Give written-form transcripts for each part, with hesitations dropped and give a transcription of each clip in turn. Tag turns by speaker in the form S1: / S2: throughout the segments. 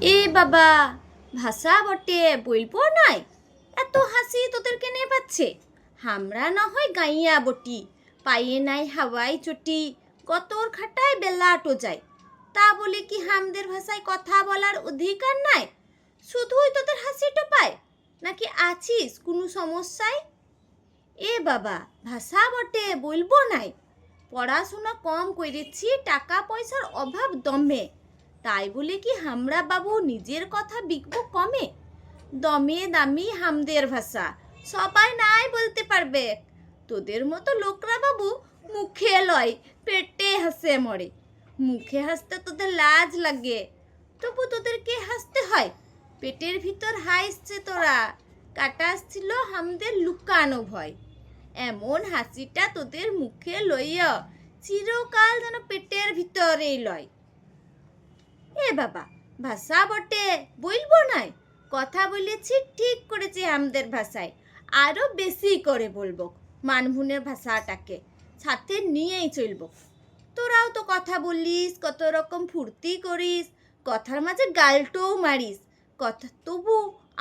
S1: এ বাবা, ভাষা বটে বলবো নাই। এত হাসি তোদের কেনে পাচ্ছে? হামরা না হয় গাইয়া বটি, পাইয়ে নাই হাওয়াই চটি, কতর খাটায় বেলাটো যায়। তা বলে কি হামদের ভাষায় কথা বলার অধিকার নাই? শুধুই তোদের হাসিটা পায়, নাকি আছিস কোনো সমস্যায়? এ বাবা, ভাষা বটে বলবো নাই। পড়াশোনা কম করেছি, টাকা পয়সার অভাব দমে, তাই বলে কি হামরা বাবু নিজের কথা বিকবো কমে? দমে দামি হামদের ভাষা, সবাই নাই বলতে পারবে। তোদের মতো লোকরা বাবু মুখে লয়, পেটে হাসে মরে। মুখে হাসতে তোদের লাজ লাগে, তবু তোদেরকে হাসতে হয়। পেটের ভিতর হাসছে তোরা, কাটা ছিল হামদের লুকানো ভয়। এমন হাসিটা তোদের মুখে লইয়া চিরকাল যেন পেটের ভিতরেই লয়। এ বাবা, ভাষা বটে বলবো নাই। কথা বলেছি ঠিক করেছি আমাদের ভাষায়, আরো বেশি করে বলবো মানভুনের ভাষাটাকে সাথে নিয়েই চলবো। তোরাও তো কথা বলিস, কত রকম ফুর্তি করিস, কথার মাঝে গালটোও মারিস, কথা তবু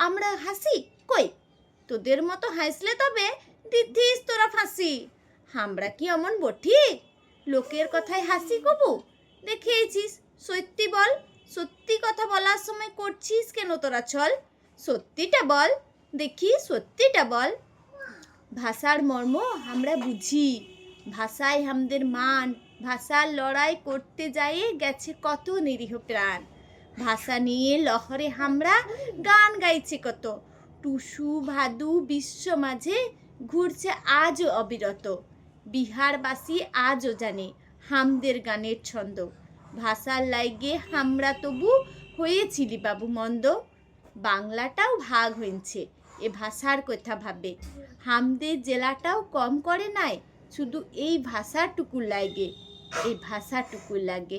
S1: আমরা হাসি কই? তোদের মতো হাসলে তবে দিদিস তোরা ফাঁসি। আমরা কি অমন বটি লোকের কথায় হাসি কবু? দেখেছিস, সত্যি বল, সত্যি কথা বলার সময় করছিস কেন তোরা ছল? সত্যিটা বল দেখি, সত্যিটা বল। ভাষার মর্ম আমরা বুঝি, ভাষায় আমাদের মান, ভাষার লড়াই করতে যাই গেছে কত নিরীহ প্রাণ। ভাষা নিয়ে লহরে আমরা গান গাইছে কত, টুসু ভাদু বিশ্ব মাঝে ঘুরছে আজও অবিরত। বিহারবাসী আজও জানে হামদের গানের ছন্দ, ভাষার লাইগে হামরা তবু হয়েছিলি বাবু মন্দ। বাংলাটাও ভাগ হয়েছে এ ভাষার কথা ভাবে, হামদের জেলাটাও কম করে নাই শুধু এই ভাষাটুকু লাগে, এই ভাষাটুকু লাগে।